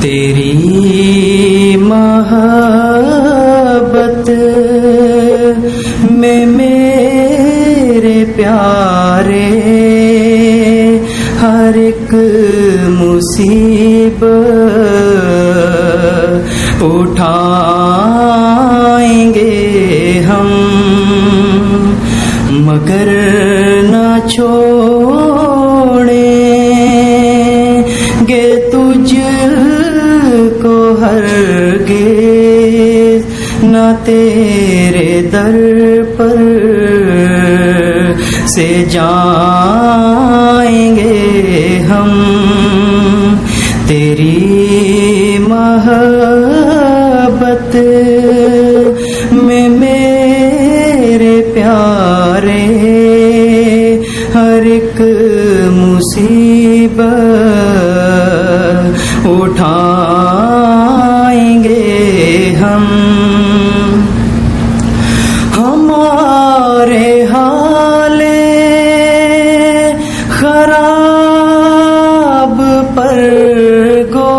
تیری محبت میں میرے پیارے ہر ایک مصیبت اٹھائیں گے ہم، مگر نہ چھوڑیں گے تجھ کو ہرگز، نہ تیرے در پر سے جائیں گے ہم۔ تیری محبت میں میرے پیارے ہر ایک مصیبت اٹھائیں گے ہم۔ ہمارے حال خراب پر گو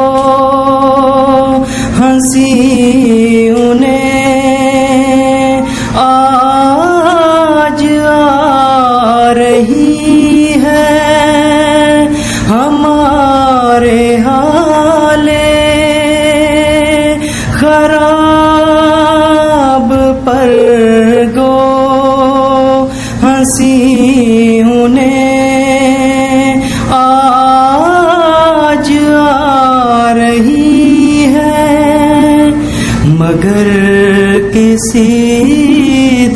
ہنسی انہیں آج آ رہی ہے، ہمارے حال خراب پر گو ہنسی انہیں آج آ رہی ہے، مگر کسی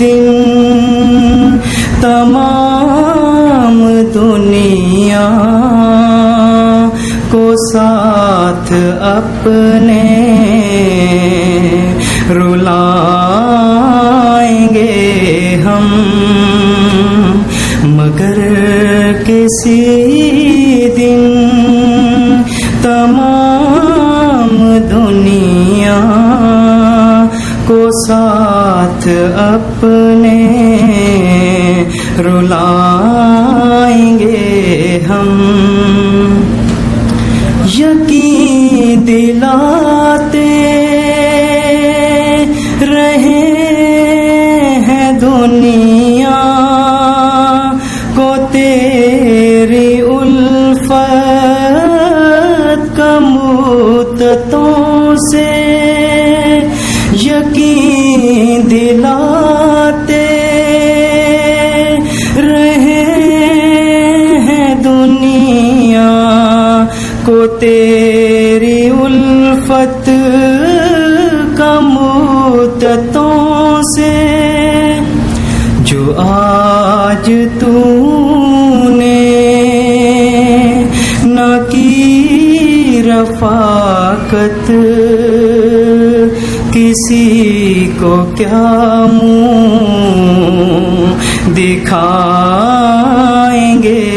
دن تمام دنیا کو ساتھ اپنے رلائیں گے ہم، مگر کسی دن تمام دنیا کو ساتھ اپنے رلائیں گے ہم۔ یقین دلاتے رہے ہیں دنیا کو تیری الفت کا مدتوں سے، یقین دلاتے رہے ہیں دنیا کو تیری الفت کا مدتوں سے، جو آج تو نے نہ کی رفاقت، کسی کو کیا منہ دکھائیں گے